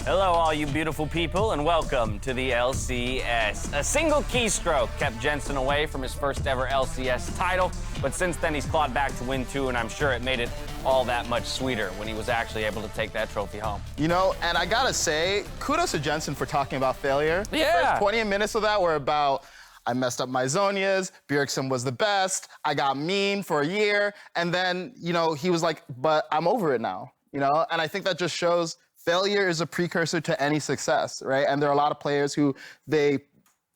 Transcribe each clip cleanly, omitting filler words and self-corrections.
Hello, all you beautiful people, and welcome to the LCS. A single keystroke kept Jensen away from his first ever LCS title, but since then he's clawed back to win two, and I'm sure it made it all that much sweeter when he was actually able to take that trophy home. You know, and I gotta say, kudos to Jensen for talking about failure. Yeah. The first 20 minutes of that were about, I messed up my Zonias, Bjergsen was the best, I got mean for a year, and then, you know, he was like, but I'm over it now, you know? And I think that just shows failure is a precursor to any success, right? And there are a lot of players who, they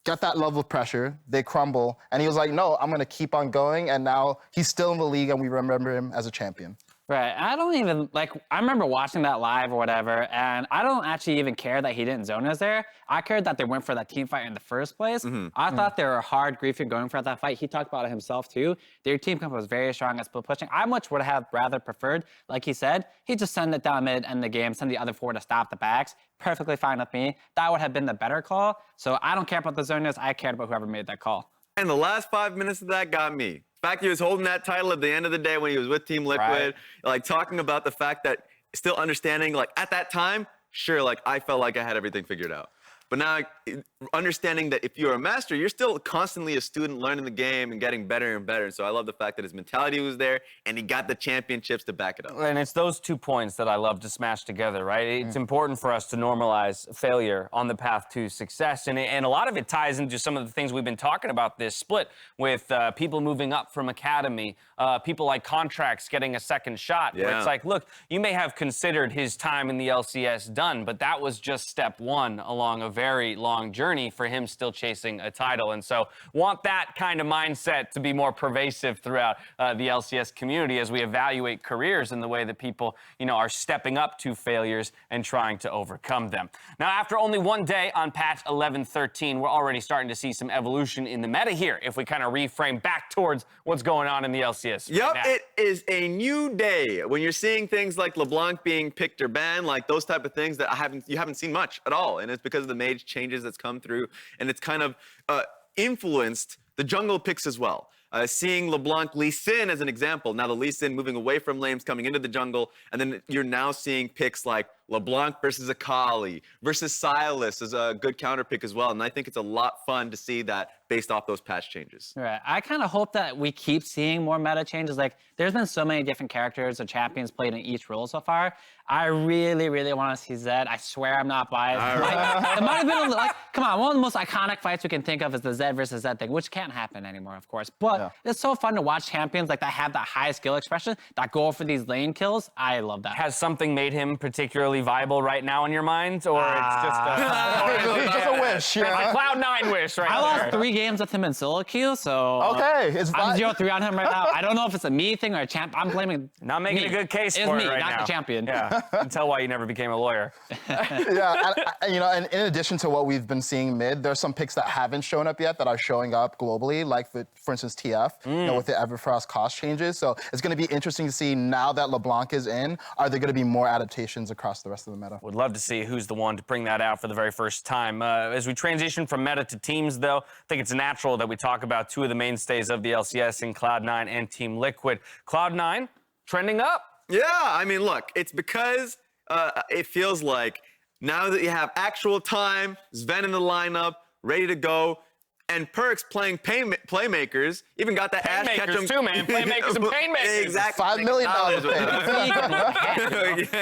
get that level of pressure, they crumble, and he was like, no, I'm gonna keep on going, and now he's still in the league and we remember him as a champion. Right, I don't even, I remember watching that live or whatever, and I don't actually even care that he didn't zone us there. I cared that they went for that team fight in the first place. I thought they were hard griefing going for that fight. He talked about it himself too. Their team comp was very strong at split pushing. I much would have rather preferred, like he said, he just send it down mid, end the game, send the other four to stop the backs. Perfectly fine with me. That would have been the better call. So I don't care about the zoners, I cared about whoever made that call. And the last 5 minutes of that got me. The fact he was holding that title at the end of the day when he was with Team Liquid, like talking about the fact that still understanding, like at that time, sure, like I felt like I had everything figured out. But now understanding that if you're a master, you're still constantly a student learning the game and getting better and better. So I love the fact that his mentality was there and he got the championships to back it up. And it's those 2 points that I love to smash together, right? It's important for us to normalize failure on the path to success. And a lot of it ties into some of the things we've been talking about this split with people moving up from academy, people like Contracts getting a second shot. Where it's like, look, you may have considered his time in the LCS done, but that was just step one along a very long journey for him still chasing a title. And so want that kind of mindset to be more pervasive throughout the LCS community as we evaluate careers and the way that people, you know, are stepping up to failures and trying to overcome them. Now, after only 1 day on patch 11.13, we're already starting to see some evolution in the meta here if we kind of reframe back towards what's going on in the LCS. Yep, right now. it is a new day. When you're seeing things like LeBlanc being picked or banned, like those type of things that you haven't seen much at all. And it's because of the mage changes that's come through, and it's kind of influenced the jungle picks as well. Seeing LeBlanc Lee Sin as an example. Now the Lee Sin moving away from lanes, coming into the jungle, and then you're now seeing picks like LeBlanc versus Akali versus Silas is a good counter pick as well. And I think it's a lot fun to see that based off those patch changes. Right. I kind of hope that we keep seeing more meta changes. Like, there's been so many different characters or champions played in each role so far. I really, really want to see Zed. I swear I'm not biased. Like, it might have been, like, come on, one of the most iconic fights we can think of is the Zed versus Zed thing, which can't happen anymore, of course. But it's so fun to watch champions like that have that high skill expression that go for these lane kills. I love that. Has something made him particularly viable right now in your mind, or it's just Just a wish, yeah. a Cloud9 wish right I there? lost 3 games with him in solo queue, so Okay, it's I'm fine. 0-3 on him right now. I don't know if it's a me thing or a champ. I'm blaming Not making me. a good case It's for me, it right not now. the champion. Yeah, you can tell why you never became a lawyer. Yeah, and, you know, and in addition to what we've been seeing mid, there's some picks that haven't shown up yet that are showing up globally, like for instance TF, you know, with the Everfrost cost changes. So it's going to be interesting to see now that LeBlanc is in, are there going to be more adaptations across the rest of the meta? Would love to see who's the one to bring that out for the very first time. As we transition from meta to teams, though, I think it's natural that we talk about two of the mainstays of the LCS in Cloud9 and Team Liquid. Cloud9 trending up. Yeah, I mean, look, it's because it feels like now that you have actual time, Sven in the lineup, ready to go, and Perks playing playmakers, even got that Ash catch him. too, man. Playmakers and painmakers. Exactly. $5 million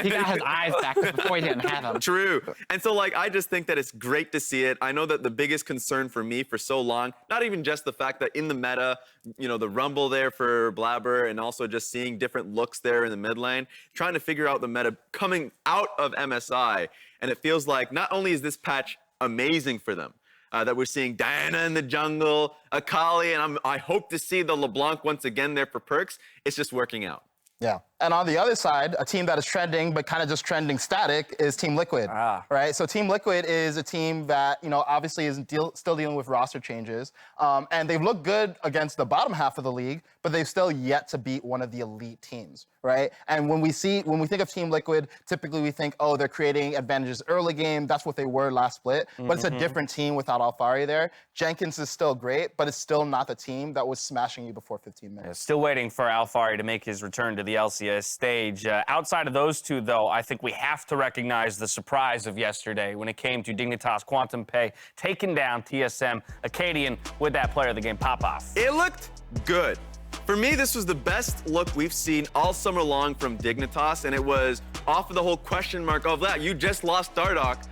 He got his eyes back before he didn't have them. True. And so, like, I just think that it's great to see it. I know that the biggest concern for me for so long, not even just the fact that in the meta, you know, the rumble there for Blabber and also just seeing different looks there in the mid lane, trying to figure out the meta coming out of MSI. And it feels like not only is this patch amazing for them, that we're seeing Diana in the jungle, Akali, and I hope to see the LeBlanc once again there for Perks. It's just working out. Yeah. And on the other side, a team that is trending, but kind of just trending static, is Team Liquid, right? So Team Liquid is a team that, you know, obviously is still dealing with roster changes. And they've looked good against the bottom half of the league, but they've still yet to beat one of the elite teams, right? And when we think of Team Liquid, typically we think, oh, they're creating advantages early game. That's what they were last split. But it's a different team without Alfari there. Jenkins is still great, but it's still not the team that was smashing you before 15 minutes. Still waiting for Alfari to make his return to the the LCS stage. Outside of those two, though, I think we have to recognize the surprise of yesterday when it came to Dignitas Quantum Pay taking down TSM Acadian with that player of the game pop-off. It looked good. For me, this was the best look we've seen all summer long from Dignitas, and it was off of the whole question mark of that. You just lost Dardoch.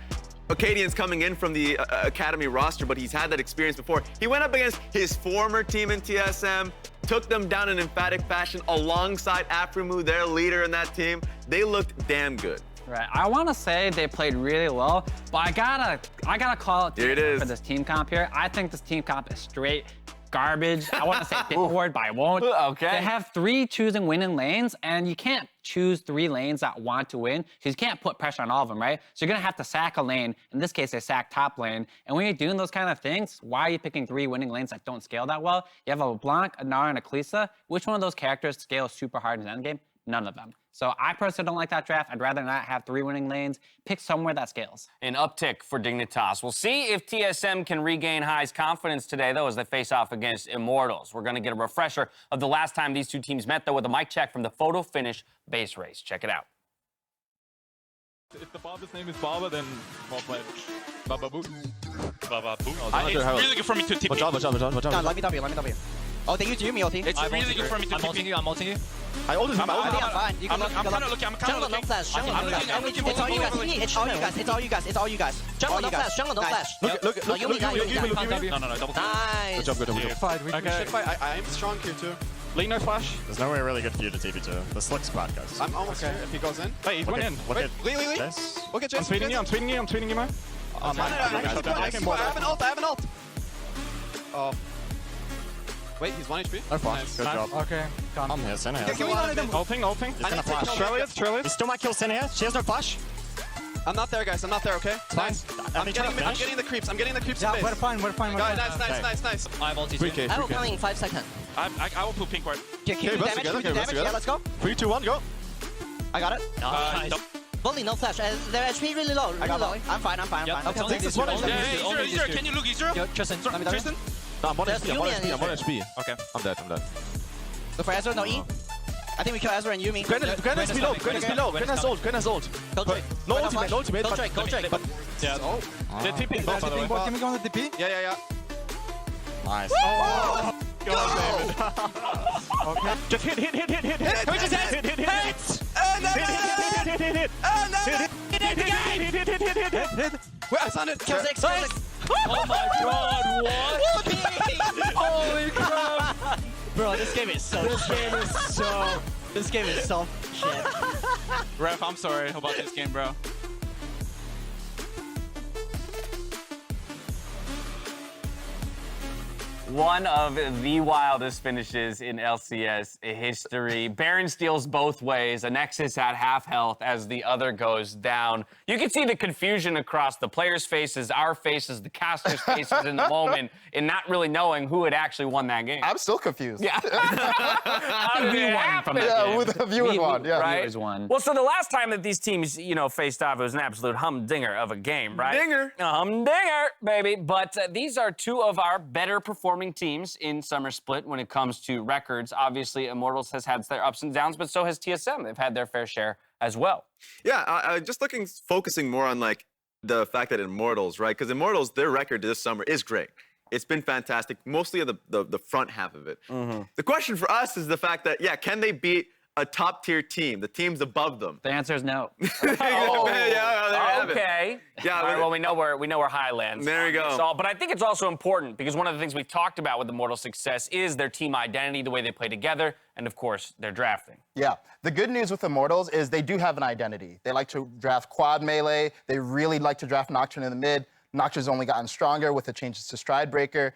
Acadian's coming in from the Academy roster, but he's had that experience before. He went up against his former team in TSM, took them down in emphatic fashion alongside Afrimu, their leader in that team. They looked damn good. Right. I want to say they played really well, but I gotta call it Here it is. for this team comp here. I think this team comp is straight garbage. I want to say word, but I won't. Okay. They have 3 choosing winning lanes, and you can't choose 3 lanes that want to win, because you can't put pressure on all of them, right? So you're gonna have to sack a lane. In this case, they sack top lane. And when you're doing those kind of things, why are you picking 3 winning lanes that don't scale that well? You have a LeBlanc, a Nara, and a Kalista. Which one of those characters scales super hard in the endgame? None of them. So I personally don't like that draft. I'd rather not have 3 winning lanes. Pick somewhere that scales. An uptick for Dignitas. We'll see if TSM can regain High's confidence today, though, as they face off against Immortals. We're going to get a refresher of the last time these two teams met, though, with a mic check from the photo finish base race. Check it out. If the Barber's name is Barber, then well played. Baba Boo. Baba Boo. It's really good for me to TP. Watch out. Let me W. Oh, they use Yumi ulti. It's really good for me to TP. I'm ulting you. I ulted him. I'm fine. You can I'm kind of looking. I'm kind of Jungle, no looking. flash. Jungle, no flash. I'm looking. It's all you guys. It's all you guys. Jungle, no flash. Jungle, no flash. Look. No, Yumi down. No, double kill. Nice. Good job. Okay. I am strong here too. Lean no flash. There's nowhere really good for you to TP to. The slick's bad, guys. I'm almost here if he goes in. Hey, he went in. Look at Lee. this. Look at I'm Jason. tweeting you, man. I have an ult. Oh. Wait, he's 1 HP. No flash. Good job. Okay. I'm here, Sin here. Ulting. He's gonna flash. Trillius. He still might kill Sin here. She has no flash. I'm not there, guys. I'm not there, okay? Nice. I'm getting the creeps. I'm getting the creeps in base. We're fine. Nice. I have ulti. I will coming in 5 seconds. I will pull pink ward. Okay, damage. Yeah, let's go. 3, 2, 1, go. I got it. Nice. Bully, no flash. Their HP really low. I'm fine. Okay, Take this one. Easier. Can you look easier? Tristan. No, I'm 1 There's Yumi and I'm 1 HP. Okay. I'm dead. Look for Ezra, no E. I think we kill Ezra and Yumi. Grenad's below. Grenad's ult. Go Drake. No ultimate. Go Drake. But Yeah. They're TPing both, by the way. Can we go on the DP? Yeah. Nice. God, David. Okay. Just hit. Hit. Wait, I found it. Kill 6. Oh my god, what? Holy crap. Bro, this game is so shit. Ref, I'm sorry about this game, bro. One of the wildest finishes in LCS history. Baron steals both ways. A Nexus at half health as the other goes down. You can see the confusion across the players' faces, our faces, the casters' faces in the moment, in not really knowing who had actually won that game. I'm still confused. Yeah. How did it happen? Yeah, with the viewers won. Yeah. Right? Viewers won. Well, so the last time that these teams, faced off, it was an absolute humdinger of a game, right? Dinger. A humdinger, baby. But these are two of our better performing teams in Summer Split when it comes to records. Obviously, Immortals has had their ups and downs, but so has TSM. They've had their fair share as well. Yeah, I just focusing more on like the fact that Immortals, right? Because Immortals, their record this summer is great. It's been fantastic, mostly the front half of it. The question for us is the fact that, can they beat a top-tier team, the teams above them? The answer is no. Okay. Yeah, All right, well, we know where High lands. There we go. But I think it's also important because one of the things we've talked about with the Immortals' success is their team identity, the way they play together, and of course, their drafting. Yeah. The good news with Immortals is they do have an identity. They like to draft quad melee. They really like to draft Nocturne in the mid. Nocturne's only gotten stronger with the changes to Stride Breaker.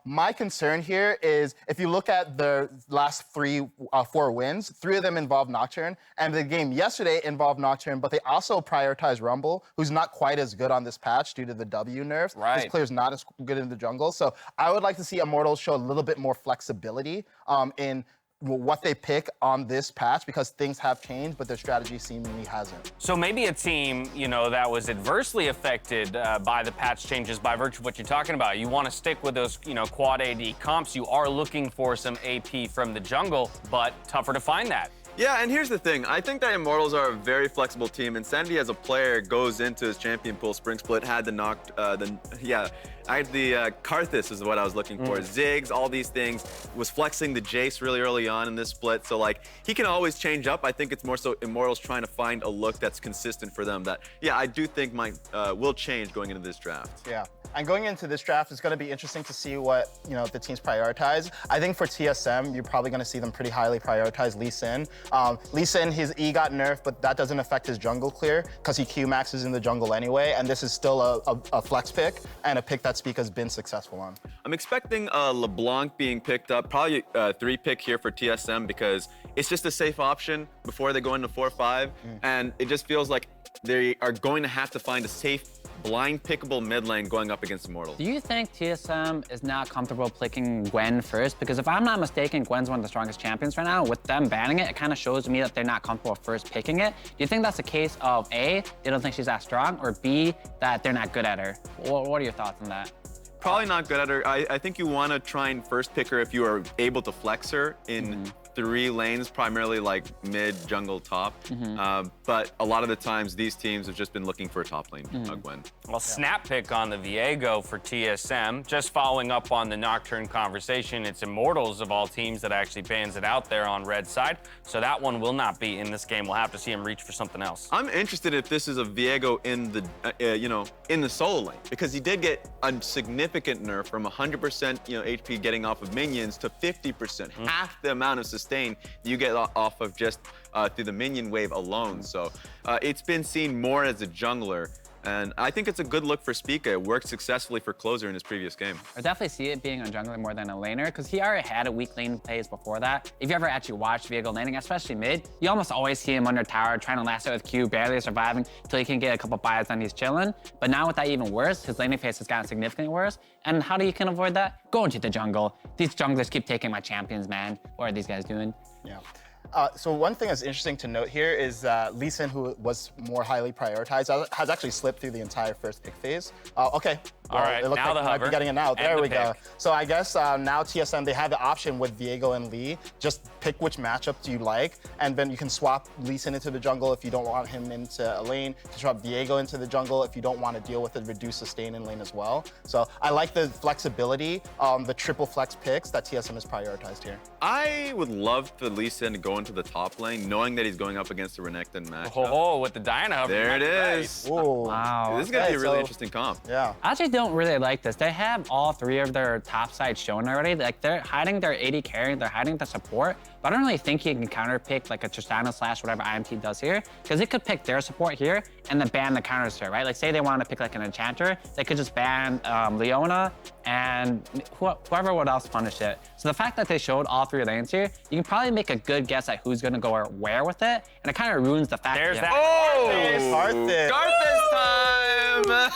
My concern here is if you look at the last 4 wins, 3 of them involved Nocturne, and the game yesterday involved Nocturne, but they also prioritized Rumble, who's not quite as good on this patch due to the W nerfs. Right. This player's not as good in the jungle. So I would like to see Immortals show a little bit more flexibility in what they pick on this patch because things have changed, but their strategy seemingly hasn't. So maybe a team, that was adversely affected by the patch changes by virtue of what you're talking about. You want to stick with those, quad AD comps. You are looking for some AP from the jungle, but tougher to find that. Yeah, and here's the thing. I think that Immortals are a very flexible team, and Sandy as a player goes into his champion pool, Spring Split, had the Karthus is what I was looking for. Ziggs, all these things, was flexing the Jace really early on in this split. So like, he can always change up. I think it's more so Immortals trying to find a look that's consistent for them that, yeah, I do think will change going into this draft. Yeah. And going into this draft, it's going to be interesting to see what the teams prioritize. I think for TSM, you're probably going to see them pretty highly prioritize Lee Sin. Lee Sin, his E got nerfed, but that doesn't affect his jungle clear because he Q maxes in the jungle anyway. And this is still a flex pick and a pick that Spica's been successful on. I'm expecting LeBlanc being picked up, probably a 3-pick here for TSM because it's just a safe option before they go into 4-5. And it just feels like they are going to have to find a safe, blind pickable mid lane going up against Immortals. Do you think TSM is not comfortable picking Gwen first? Because if I'm not mistaken, Gwen's one of the strongest champions right now. With them banning it, it kind of shows me that they're not comfortable first picking it. Do you think that's a case of A, they don't think she's that strong, or B, that they're not good at her? What are your thoughts on that? Probably not good at her. I think you want to try and first pick her if you are able to flex her in 3 lanes, primarily like mid, jungle, top. But a lot of the times, these teams have just been looking for a top lane Gwen. Well, snap pick on the Viego for TSM. Just following up on the Nocturne conversation, it's Immortals of all teams that actually bans it out there on red side. So that one will not be in this game. We'll have to see him reach for something else. I'm interested if this is a Viego in the, in the solo lane, because he did get a significant nerf from 100% HP getting off of minions to 50%, half the amount of sustain you get off of just through the minion wave alone. So it's been seen more as a jungler. And I think it's a good look for Spica. It worked successfully for Closer in his previous game. I definitely see it being a jungler more than a laner, because he already had a weak lane phase before that. If you ever actually watched Viego laning, especially mid, you almost always see him under tower trying to last out with Q, barely surviving until he can get a couple buys and he's chilling. But now with that even worse, his laning phase has gotten significantly worse. And how do you can avoid that? Go into the jungle. These junglers keep taking my champions, man. What are these guys doing? Yeah. So one thing that's interesting to note here is that Lee Sin, who was more highly prioritized, has actually slipped through the entire first pick phase. Okay. All right, it looks now like the we might hover. be getting it now. There And we the go. pick. So I guess now TSM, they have the option with Viego and Lee. Just pick which matchup you like, and then you can swap Lee Sin into the jungle if you don't want him into a lane. You can swap Viego into the jungle if you don't want to deal with the reduced sustain in lane as well. So I like the flexibility, the triple flex picks that TSM has prioritized here. I would love for Lee Sin to go into the top lane, knowing that he's going up against a Renekton matchup. Oh, with the Diana hover. There it Right. is. Ooh. Wow. This is going to be a really so- interesting comp. Yeah. I actually don't really like this. They have all 3 of their top sides shown already. Like, they're hiding their AD carry, they're hiding the support, but I don't really think he can counter pick like a Tristana / whatever IMT does here, because he could pick their support here and then ban the counters here, right? Like, say they want to pick like an enchanter, they could just ban Leona and whoever would else punish it. So the fact that they showed all 3 lanes here, you can probably make a good guess at who's gonna go where with it, and it kind of ruins the fact There's that that. Karthus. Karthus time!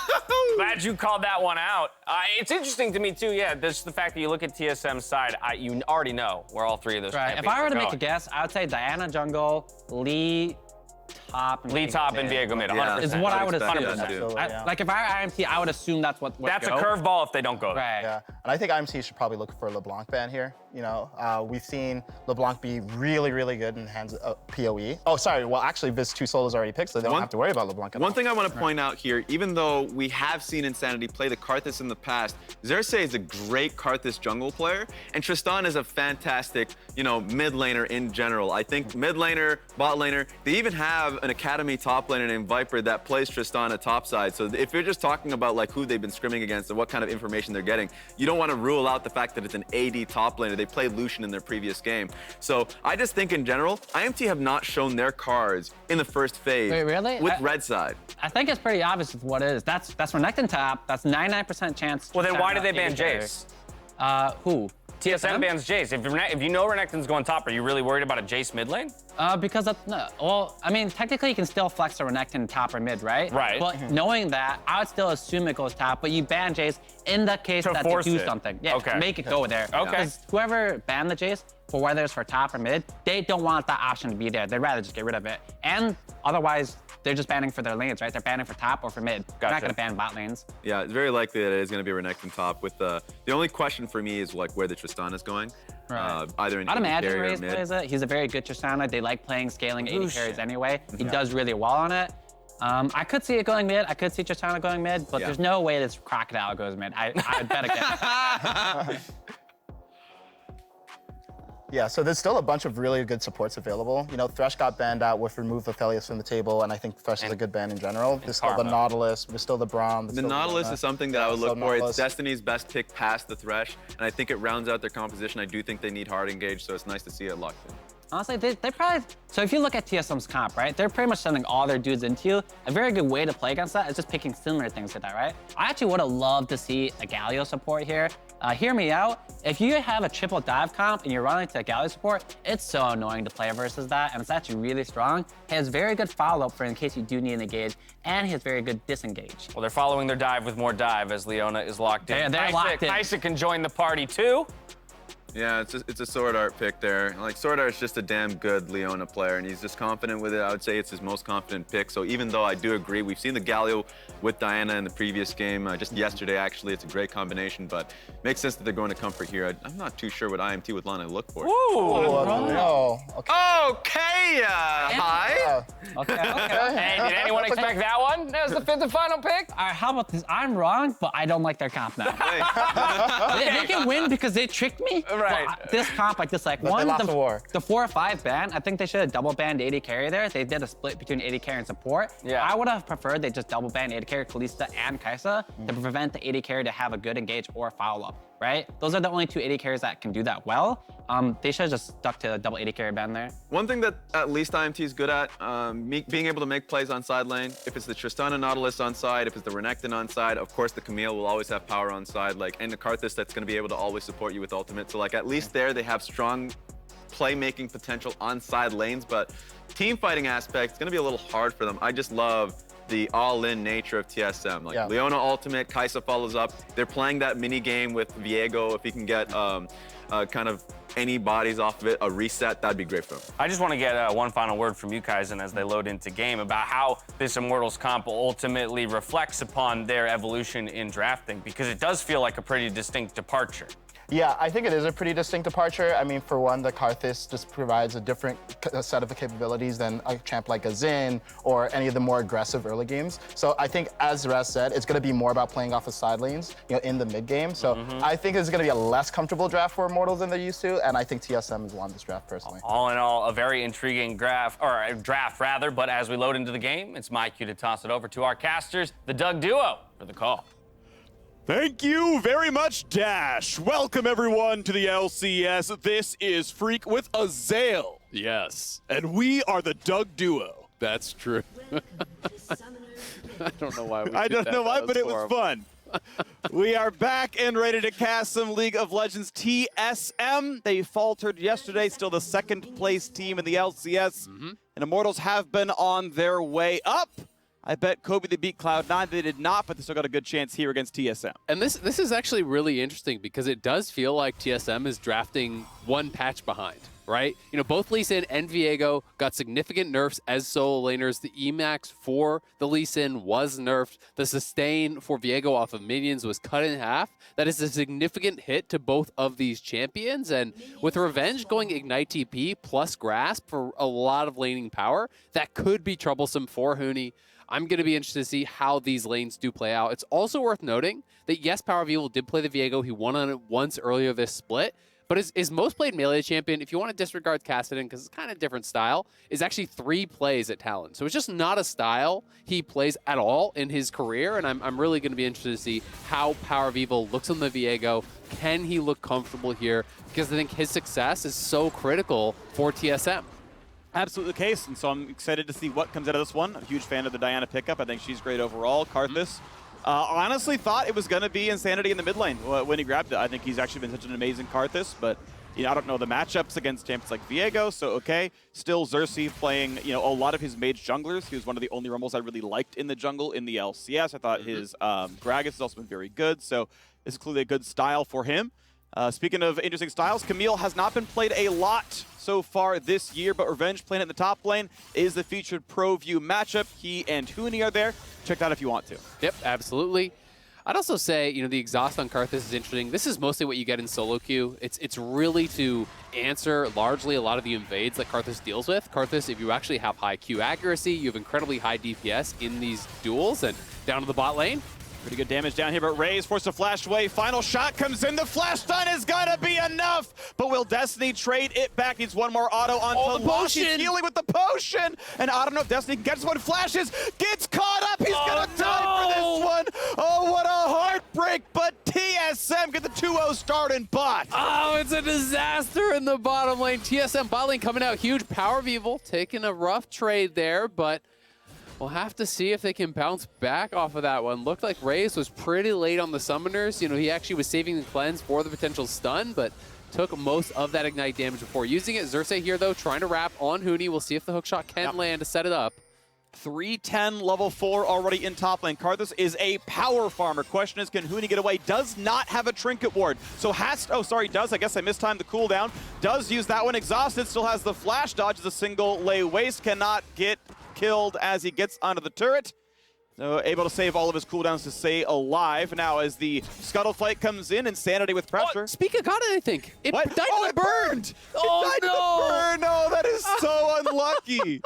Glad you called that one out. It's interesting to me too, yeah, just the fact that you look at TSM's side, you already know where all 3 of those Right. If champions I were to are make a going. guess, I would say Diana jungle, Lee top, and Lee top and Viego mid, 100%. is what I would expect assume. that too. Absolutely, yeah. Like, if I were IMT, I would assume that's what would That's a go. curveball if they don't go there. Right. Yeah, and I think IMT should probably look for a LeBlanc ban here. We've seen LeBlanc be really, really good in hands of PoE. Oh, sorry. Well, actually, Viz 2 solos already picked, so they don't have to worry about LeBlanc at all. One thing I want to point out here, even though we have seen Insanity play the Karthus in the past, Xerxes is a great Karthus jungle player, and Tristan is a fantastic, mid laner in general. I think mid laner, bot laner, they even have an academy top laner named Viper that plays Tristan at top side. So if you're just talking about like who they've been scrimming against and what kind of information they're getting, you don't want to rule out the fact that it's an AD top laner. They played Lucian in their previous game. So I just think in general, IMT have not shown their cards in the first phase. Wait, really? With red side. I think it's pretty obvious with what it is. That's Renekton top. That's 99% chance. Well, then why did they ban AD carry. Jace? Who? TSM bans Jace. If you know Renekton's going top, are you really worried about a Jace mid lane? Because that's I mean, technically you can still flex a Renekton top or mid, right? Right. But knowing that, I would still assume it goes top, but you ban Jace in the case To that they force do it. something. Yeah, Okay. to make it go there. Okay. Because whoever banned the Jace, for whether it's for top or mid, they don't want that option to be there. They'd rather just get rid of it. And otherwise, they're just banning for their lanes, right? They're banning for top or for mid. They're not Gotcha. gonna ban bot lanes. Yeah, it's very likely that it is going to be Renekton top. With the only question for me is like where the Tristan is going. either in I'd imagine carry or Raze mid. plays it. He's a very good Tristana. They like playing scaling 80 carries anyway. He does really well on it. I could see it going mid. I could see Tristana going mid, but there's no way this Crocodile goes mid. I'd bet against it. Yeah, so there's still a bunch of really good supports available. You know, Thresh got banned out with remove Aphelios from the table, and I think Thresh is a good ban in general. There's still the Nautilus, there's still the Braum. The Nautilus is something that I would look for. It's Destiny's best pick past the Thresh, and I think it rounds out their composition. I do think they need hard engage, so it's nice to see it locked in. Honestly, they probably... So if you look at TSM's comp, right? They're pretty much sending all their dudes into you. A very good way to play against that is just picking similar things to that, right? I actually would have loved to see a Galio support here. Hear me out. If you have a triple dive comp and you're running to a Galio support, it's so annoying to play versus that, and it's actually really strong. He has very good follow-up for in case you do need an engage, and he has very good disengage. Well, they're following their dive with more dive as Leona is locked in. They're locked in. Kaisa can join the party too. Yeah, it's a Sword Art pick there. Like, Sword Art's just a damn good Leona player, and he's just confident with it. I would say it's his most confident pick. So even though I do agree, we've seen the Galio with Diana in the previous game, just yesterday, actually. It's a great combination, but makes sense that they're going to comfort here. I'm not too sure what IMT with Lana look for. Ooh! No. Okay, hi. Okay. Hey, did anyone expect that one? That was the fifth and final pick. All right, how about this? I'm wrong, but I don't like their comp now. They can win because they tricked me. Right. But this comp, like this, like one, the 4 or 5 ban, I think they should have double banned AD carry there. They did a split between AD carry and support. Yeah. I would have preferred they just double banned AD carry, Kalista, and Kaisa to prevent the AD carry to have a good engage or follow up, right? Those are the only 2 AD carries that can do that well. They should have just stuck to a double AD carry ban there. One thing that at least IMT is good at, being able to make plays on side lane. If it's the Tristana Nautilus on side, if it's the Renekton on side, of course the Camille will always have power on side, like, and the Karthus that's going to be able to always support you with ultimate. So like at least there they have strong playmaking potential on side lanes, but team fighting aspect is going to be a little hard for them. I just love the all-in nature of TSM. Like Leona ultimate, Kaisa follows up. They're playing that mini game with Viego. If he can get kind of any bodies off of it, a reset, that'd be great for him. I just want to get one final word from you, Kaizen, as they load into game about how this Immortals comp ultimately reflects upon their evolution in drafting, because it does feel like a pretty distinct departure. Yeah, I think it is a pretty distinct departure. I mean, for one, the Karthus just provides a different set of capabilities than a champ like a Xin or any of the more aggressive early games. So I think, as Raz said, it's going to be more about playing off of side lanes, you know, in the mid game. So I think it's going to be a less comfortable draft for Immortals than they're used to, and I think TSM has won this draft personally. All in all, a very intriguing draft, rather, but as we load into the game, it's my cue to toss it over to our casters, the Doug Duo, for the call. Thank you very much, Dash. Welcome, everyone, to the LCS. This is Freak with Azael. Yes. And we are the Doug Duo. That's true. I don't know why we I don't know why, but it was fun. We are back and ready to cast some League of Legends TSM. They faltered yesterday, still the second place team in the LCS. And Immortals have been on their way up. I bet Kobe they beat Cloud9. They did not, but they still got a good chance here against TSM. And this is actually really interesting because it does feel like TSM is drafting one patch behind, right? You know, both Lee Sin and Viego got significant nerfs as solo laners. The Emax for the Lee Sin was nerfed. The sustain for Viego off of minions was cut in half. That is a significant hit to both of these champions. And with Revenge going Ignite TP plus Grasp for a lot of laning power, that could be troublesome for Huni. I'm going to be interested to see how these lanes do play out. It's also worth noting that, yes, Power of Evil did play the Viego. He won on it once earlier this split. But his most played melee champion, if you want to disregard Kassadin, because it's kind of a different style, is actually 3 plays at Talon. So it's just not a style he plays at all in his career. And I'm really going to be interested to see how Power of Evil looks on the Viego. Can he look comfortable here? Because I think his success is so critical for TSM. Absolutely the case, and so I'm excited to see what comes out of this one. I'm a huge fan of the Diana pickup. I think she's great overall. Karthus, honestly thought it was going to be Insanity in the mid lane when he grabbed it. I think he's actually been such an amazing Karthus, but you know, I don't know the matchups against champions like Viego, so okay. Still Xerxes playing, you know, a lot of his mage junglers. He was one of the only Rumbles I really liked in the jungle in the LCS. I thought his Gragas has also been very good, so this is clearly a good style for him. Speaking of interesting styles, Camille has not been played a lot so far this year, but Revenge playing in the top lane is the featured pro view matchup. He and Huni are there. Check that out if you want to. Yep, absolutely. I'd also say, you know, the exhaust on Karthus is interesting. This is mostly what you get in solo queue. It's really to answer largely a lot of the invades that Karthus deals with. Karthus, if you actually have high Q accuracy, you have incredibly high DPS in these duels, and down to the bot lane. Pretty good damage down here, but Raze forced to flash away. Final shot comes in. The flash stun is gonna be enough. But will Destiny trade it back? Needs one more auto onto Lush. He's healing with the potion. And I don't know if Destiny can get this one. Flashes, gets caught up. He's gonna die for this one. Oh, what a heartbreak. But TSM get the 2-0 start in bot. Oh, it's a disaster in the bottom lane. TSM bot lane coming out huge. Power of Evil taking a rough trade there, but we'll have to see if they can bounce back off of that one. Looked like Raze was pretty late on the summoners. You know, he actually was saving the cleanse for the potential stun, but took most of that ignite damage before using it. Xerxes here, though, trying to wrap on Huni. We'll see if the hookshot can land to set it up. 310 level 4 already in top lane. Karthus is a power farmer. Question is, can Huni get away? Does not have a trinket ward. So has to, oh, sorry, does. I guess I mistimed the cooldown. Does use that one. Exhausted, still has the flash dodge as a single lay waste. Cannot get killed as he gets onto the turret. So able to save all of his cooldowns to stay alive. Now as the scuttle fight comes in, Insanity with pressure. Oh, Spica got it, I think. It died oh, to the burn. Oh, it died to the burn. No, that is so unlucky.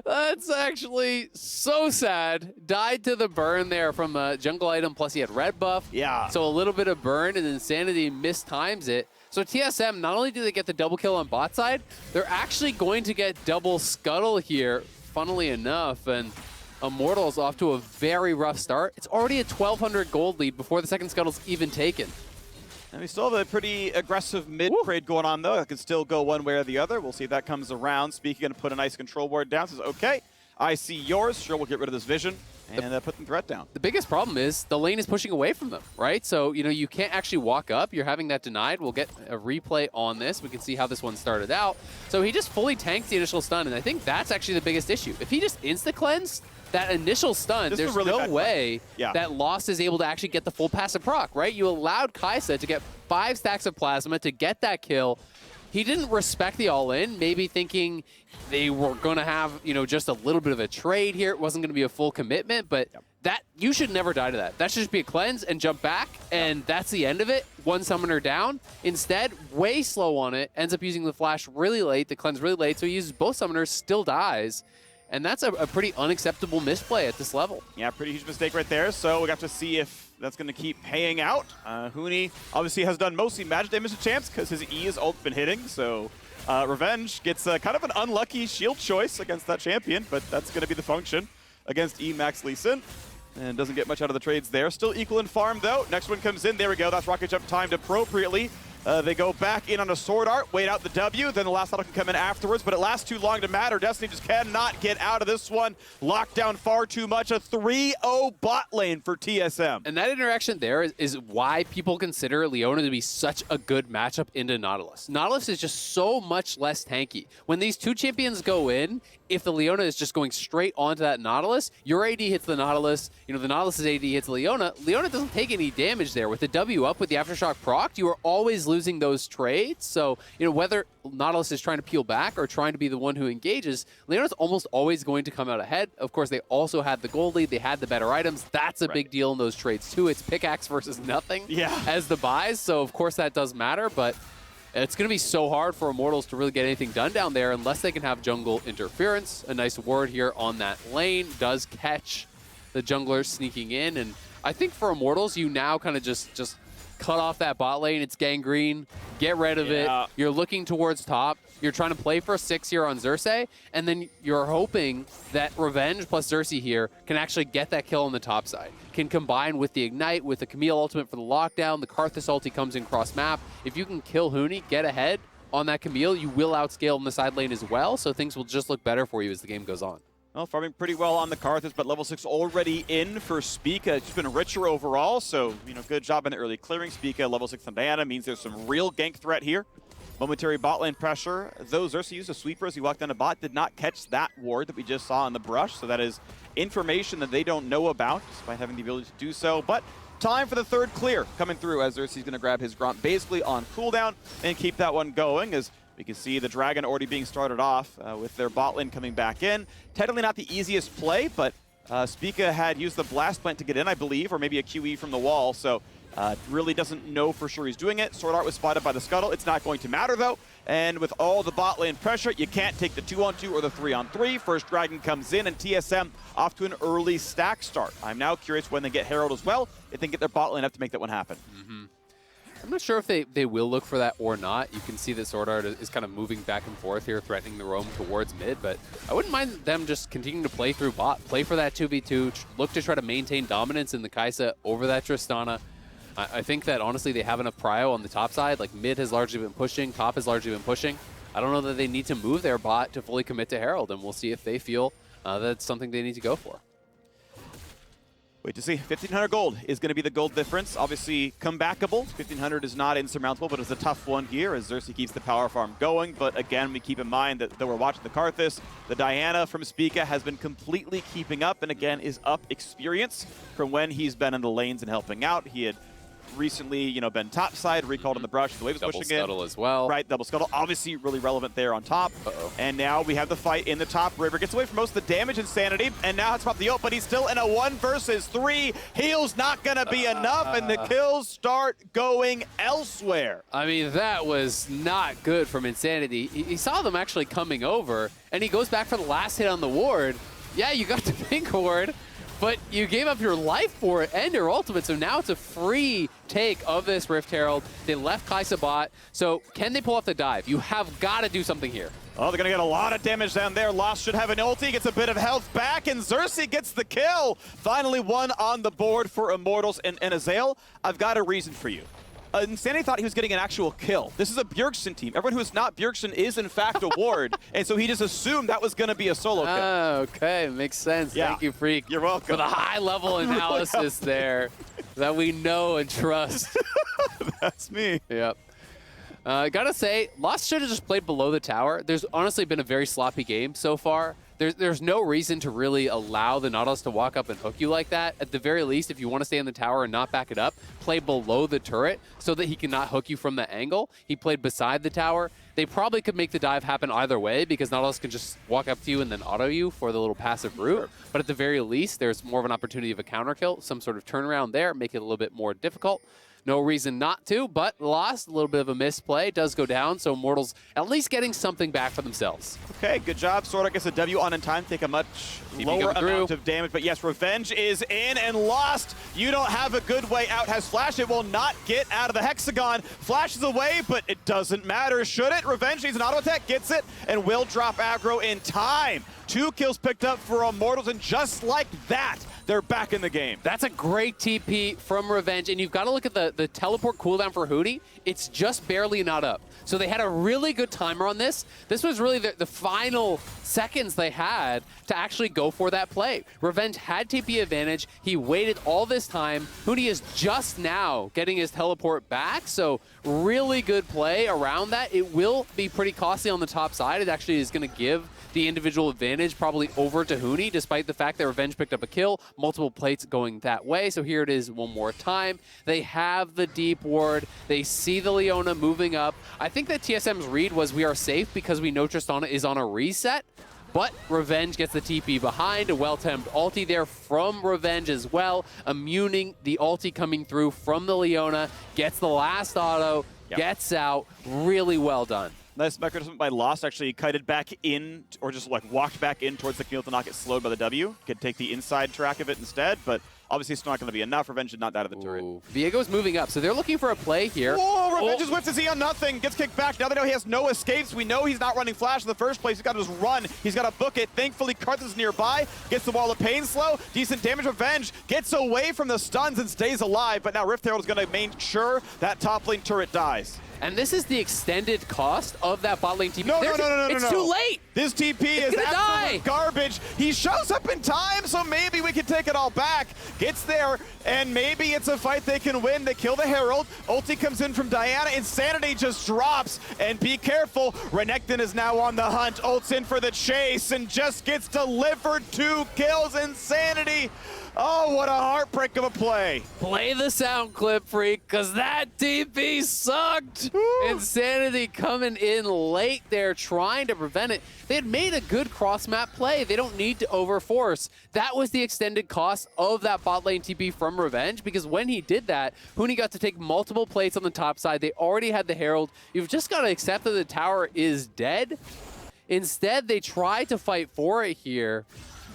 That's actually so sad. Died to the burn there from a jungle item, plus he had red buff. Yeah. So a little bit of burn, and Insanity mistimes it. So TSM, not only do they get the double kill on bot side, they're actually going to get double scuttle here, funnily enough, and Immortals off to a very rough start. It's already a 1,200 gold lead before the second scuttle's even taken. And we still have a pretty aggressive mid trade going on, though. It can still go one way or the other. We'll see if that comes around. Speaking, going to put a nice control ward down. Says, okay, I see yours. Sure, we'll get rid of this vision and put the threat down. The biggest problem is the lane is pushing away from them, right? So, you know, you can't actually walk up. You're having that denied. We'll get a replay on this. We can see how this one started out. So he just fully tanks the initial stun, and I think that's actually the biggest issue. If he just insta-cleansed that initial stun, there's really no way that Lost is able to actually get the full passive proc, right? You allowed Kaisa to get 5 stacks of plasma to get that kill. He didn't respect the all-in, maybe thinking they were going to have, you know, just a little bit of a trade here. It wasn't going to be a full commitment, but that you should never die to that. That should just be a cleanse and jump back, and that's the end of it. One summoner down. Instead, way slow on it, ends up using the flash really late, the cleanse really late, so he uses both summoners, still dies. And that's a pretty unacceptable misplay at this level. Yeah, pretty huge mistake right there. So we got to see if that's going to keep paying out. Huni obviously has done mostly magic damage to champs because his E has ult been hitting. So Revenge gets kind of an unlucky shield choice against that champion, but that's going to be the function against E Max Lee Sin. And doesn't get much out of the trades there. Still equal in farm, though. Next one comes in. There we go. That's rocket jump timed appropriately. They go back in on a sword art, wait out the W, then the last auto can come in afterwards, but it lasts too long to matter. Destiny just cannot get out of this one. Locked down far too much. A 3-0 bot lane for TSM. And that interaction there is why people consider Leona to be such a good matchup into Nautilus. Nautilus is just so much less tanky. When these two champions go in, if the Leona is just going straight onto that Nautilus, your AD hits the Nautilus, you know, the Nautilus's AD hits Leona. Leona doesn't take any damage there. With the W up, with the Aftershock proc, you are always losing those trades. So, you know, whether Nautilus is trying to peel back or trying to be the one who engages, Leona's almost always going to come out ahead. Of course, they also had the gold lead. They had the better items. That's a big deal in those trades, too. It's pickaxe versus nothing as the buys. So, of course, that does matter, but it's going to be so hard for Immortals to really get anything done down there unless they can have jungle interference. A nice ward here on that lane does catch the jungler sneaking in. And I think for Immortals, you now kind of just cut off that bot lane. It's gangrene. Get rid of it. You're looking towards top. You're trying to play for a 6 here on Xerxes, and then you're hoping that Revenge plus Xerxes here can actually get that kill on the top side. Can combine with the Ignite, with the Camille ultimate for the lockdown. The Karthus ulti comes in cross map. If you can kill Huni, get ahead on that Camille, you will outscale in the side lane as well, so things will just look better for you as the game goes on. Well, farming pretty well on the Karthus, but level 6 already in for Spica. It's just been richer overall, so, you know, good job in the early clearing. Spica, level 6 on Diana, means there's some real gank threat here. Momentary bot lane pressure. Though Xerxes used a sweeper as he walked down a bot, did not catch that ward that we just saw in the brush, so that is information that they don't know about, despite having the ability to do so. But time for the third clear coming through as Xerxes going to grab his Gromp basically on cooldown and keep that one going, as we can see the Dragon already being started off with their bot lane coming back in. Technically not the easiest play, but Spica had used the blast plant to get in, I believe, or maybe a QE from the wall, so really doesn't know for sure he's doing it. Sword Art was spotted by the Scuttle. It's not going to matter, though. And with all the bot lane pressure, you can't take the 2-on-2 or the 3-on-3. First Dragon comes in, and TSM off to an early stack start. I'm now curious when they get Herald as well, if they can get their bot lane up to make that one happen. I'm not sure if they will look for that or not. You can see that Sword Art is kind of moving back and forth here, threatening the roam towards mid, but I wouldn't mind them just continuing to play through bot, play for that 2v2, look to try to maintain dominance in the Kai'Sa over that Tristana. I think that, honestly, they have enough prio on the top side. Like, mid has largely been pushing, top has largely been pushing. I don't know that they need to move their bot to fully commit to Herald, and we'll see if they feel that's something they need to go for. Wait to see. 1,500 gold is going to be the gold difference. Obviously, comebackable. 1,500 is not insurmountable, but it's a tough one here as Xerxes keeps the power farm going. But again, we keep in mind that we're watching the Karthus. The Diana from Spica has been completely keeping up, and again, is up experience from when he's been in the lanes and helping out. He had recently, been topside, recalled in the brush. The wave was pushing in. Double Scuttle as well. Right, double Scuttle. Obviously really relevant there on top. And now we have the fight in the top. River gets away from most of the damage Insanity, and now it's about the ult, but he's still in a 1 versus 3. Heal's not going to be enough, and the kills start going elsewhere. I mean, that was not good from Insanity. He saw them actually coming over, and he goes back for the last hit on the ward. Yeah, you got the pink ward, but you gave up your life for it and your ultimate, so now it's a free take of this Rift Herald. They left Kai'Sa bot, so can they pull off the dive? You have got to do something here. Oh, they're going to get a lot of damage down there. Lost should have an ulti, gets a bit of health back, and Xerxes gets the kill. Finally one on the board for Immortals and Azael. I've got a reason for you. Insanity thought he was getting an actual kill. This is a Bjergsen team. Everyone who is not Bjergsen is, in fact, a ward, and so he just assumed that was going to be a solo kill. Okay, makes sense. Yeah. Thank you, Freak. You're welcome. For the high-level analysis there that we know and trust. That's me. Yep. Gotta say, Lost should have just played below the tower. There's honestly been a very sloppy game so far. There's no reason to really allow the Nautilus to walk up and hook you like that. At the very least, if you want to stay in the tower and not back it up, play below the turret so that he cannot hook you from the angle. He played beside the tower. They probably could make the dive happen either way because Nautilus can just walk up to you and then auto you for the little passive route. But at the very least, there's more of an opportunity of a counter kill, some sort of turnaround there, make it a little bit more difficult. No reason not to, but Lost, a little bit of a misplay, does go down, so Immortals at least getting something back for themselves. Okay, good job. Sword Art gets a W on in time, take a much lower amount of damage, but yes, Revenge is in and Lost. You don't have a good way out. Has Flash, it will not get out of the hexagon. Flashes away, but it doesn't matter, should it? Revenge needs an auto attack, gets it, and will drop aggro in time. 2 kills picked up for Immortals, and just like that, they're back in the game. That's a great TP from Revenge, and you've got to look at the teleport cooldown for Huni. It's just barely not up. So they had a really good timer on this. This was really the final seconds they had to actually go for that play. Revenge had TP advantage. He waited all this time. Huni is just now getting his teleport back, so really good play around that. It will be pretty costly on the top side. It actually is going to give the individual advantage probably over to Huni, despite the fact that Revenge picked up a kill, multiple plates going that way. So here it is one more time. They have the deep ward. They see the Leona moving up. I think that TSM's read was we are safe because we know Tristana is on a reset, but Revenge gets the TP behind. A well-timed ulti there from Revenge as well, immuning the ulti coming through from the Leona, gets the last auto, gets out. Really well done. Nice mechanism by Lost, actually kited back in, or just like walked back in towards the kill to not get slowed by the W. Could take the inside track of it instead, but obviously it's not going to be enough. Revenge did not die out of the turret. Viego's moving up, so they're looking for a play here. Whoa, Revenge is whipped to Z on nothing. Gets kicked back. Now they know he has no escapes. We know he's not running Flash in the first place. He's got to just run. He's got to book it. Thankfully, Karthus is nearby. Gets the Wall of Pain slow. Decent damage. Revenge gets away from the stuns and stays alive, but now Rift Herald is going to make sure that top lane turret dies. And this is the extended cost of that bot lane TP. No. It's too late. This TP is absolute garbage. He shows up in time, so maybe we can take it all back. Gets there, and maybe it's a fight they can win. They kill the Herald. Ulti comes in from Diana. Insanity just drops, and be careful. Renekton is now on the hunt. Ult's in for the chase and just gets delivered 2 kills. Insanity. Oh, what a heartbreak of a play. Play the sound clip, Freak, because that TP sucked. Insanity coming in late there, trying to prevent it. They had made a good cross-map play. They don't need to overforce. That was the extended cost of that bot lane TP from Revenge, because when he did that, Huni got to take multiple plates on the top side. They already had the Herald. You've just got to accept that the tower is dead. Instead, they tried to fight for it here.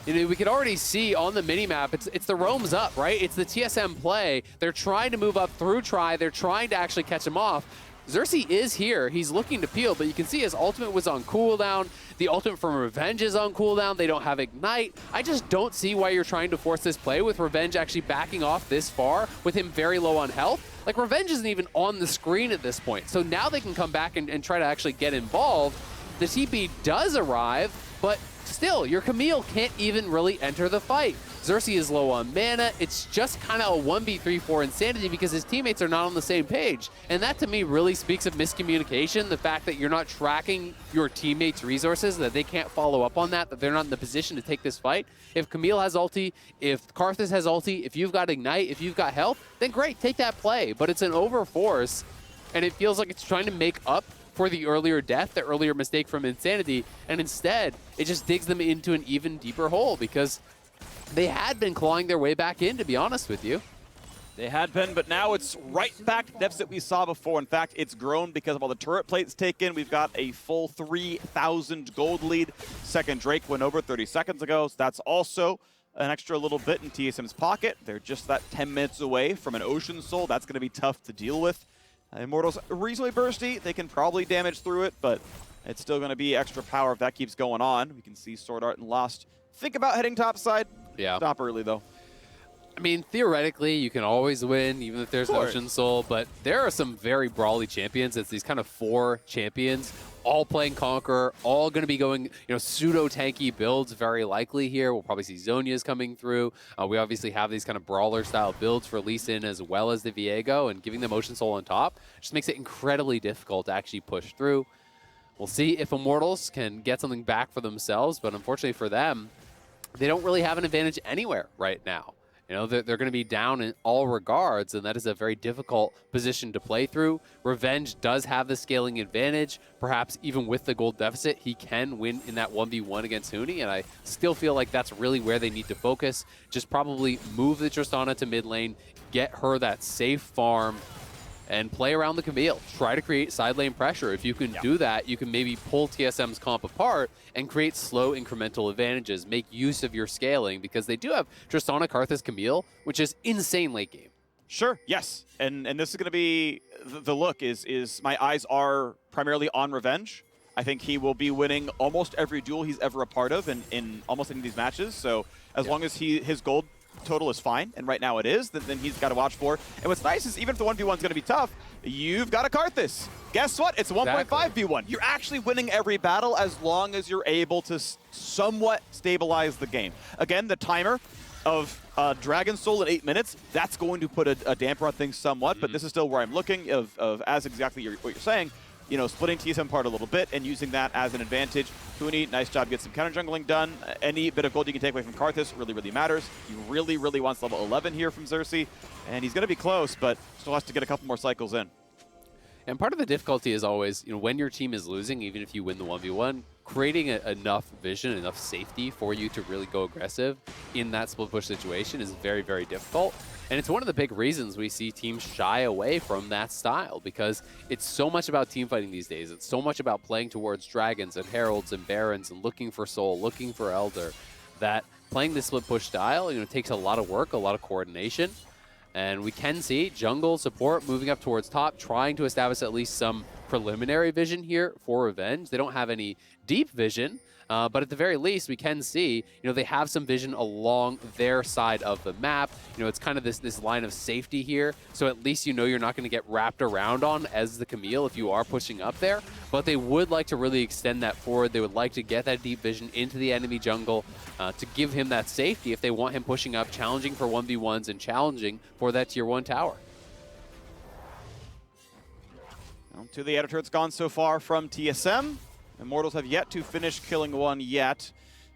You know, we could already see on the minimap, it's the roams up, right? It's the TSM play. They're trying to move up through Try. They're trying to actually catch him off. Xerxes is here. He's looking to peel, but you can see his ultimate was on cooldown. The ultimate from Revenge is on cooldown. They don't have Ignite. I just don't see why you're trying to force this play with Revenge actually backing off this far with him very low on health. Like, Revenge isn't even on the screen at this point. So now they can come back and try to actually get involved. The TP does arrive, but still, your Camille can't even really enter the fight. Xerxes is low on mana. It's just kind of a 1v3 for Insanity because his teammates are not on the same page. And that, to me, really speaks of miscommunication, the fact that you're not tracking your teammates' resources, that they can't follow up on that they're not in the position to take this fight. If Camille has ulti, if Karthus has ulti, if you've got Ignite, if you've got health, then great, take that play. But it's an overforce, and it feels like it's trying to make up for the earlier death, the earlier mistake from Insanity, and instead, it just digs them into an even deeper hole because they had been clawing their way back in, to be honest with you. They had been, but now it's right back to depths that we saw before. In fact, it's grown because of all the turret plates taken. We've got a full 3,000 gold lead. Second Drake went over 30 seconds ago, so that's also an extra little bit in TSM's pocket. They're just that 10 minutes away from an Ocean Soul. That's going to be tough to deal with. Immortals reasonably bursty. They can probably damage through it, but it's still going to be extra power if that keeps going on. We can see Sword Art and Lost think about heading topside. Yeah. Stop early, though. I mean, theoretically, you can always win, even if there's Ocean Soul, but there are some very brawly champions. It's these kind of 4 champions, all playing Conqueror, all going to be going, pseudo-tanky builds very likely here. We'll probably see Zhonya's coming through. We obviously have these kind of brawler-style builds for Lee Sin as well as the Viego, and giving them Ocean Soul on top just makes it incredibly difficult to actually push through. We'll see if Immortals can get something back for themselves, but unfortunately for them, they don't really have an advantage anywhere right now. They're going to be down in all regards, and that is a very difficult position to play through. Revenge does have the scaling advantage. Perhaps even with the gold deficit, he can win in that 1v1 against Huni, and I still feel like that's really where they need to focus. Just probably move the Tristana to mid lane, get her that safe farm, and play around the Camille. Try to create side lane pressure. If you can do that, you can maybe pull TSM's comp apart and create slow incremental advantages. Make use of your scaling because they do have Tristana, Karthus, Camille, which is insane late game. Sure, yes. And this is going to be the look is my eyes are primarily on Revenge. I think he will be winning almost every duel he's ever a part of in almost any of these matches. So as long as his gold total is fine, and right now it is, then he's got to watch for. And what's nice is even if the 1v1 is going to be tough, you've got a Karthus. Guess what? It's a 1.5v1. You're actually winning every battle as long as you're able to somewhat stabilize the game. Again, the timer of Dragon Soul in 8 minutes, that's going to put a damper on things somewhat, but this is still where I'm looking of as exactly what you're saying. Splitting TSM apart a little bit and using that as an advantage. Huni, nice job, get some counter jungling done. Any bit of gold you can take away from Karthus really, really matters. He really, really wants level 11 here from Xerxes, and he's going to be close, but still has to get a couple more cycles in. And part of the difficulty is always, when your team is losing, even if you win the 1v1, creating enough vision, enough safety for you to really go aggressive in that split push situation is very, very difficult. And it's one of the big reasons we see teams shy away from that style, because it's so much about team fighting these days. It's so much about playing towards dragons and heralds and barons and looking for soul, looking for elder, that playing this split push style, takes a lot of work, a lot of coordination. And we can see jungle support moving up towards top, trying to establish at least some preliminary vision here for Revenge. They don't have any deep vision, But at the very least, we can see, they have some vision along their side of the map. It's kind of this line of safety here. So at least you're not going to get wrapped around on as the Camille if you are pushing up there. But they would like to really extend that forward. They would like to get that deep vision into the enemy jungle to give him that safety if they want him pushing up, challenging for 1v1s and challenging for that tier 1 tower. Well, to the editor, it's gone so far from TSM. Immortals have yet to finish killing one yet.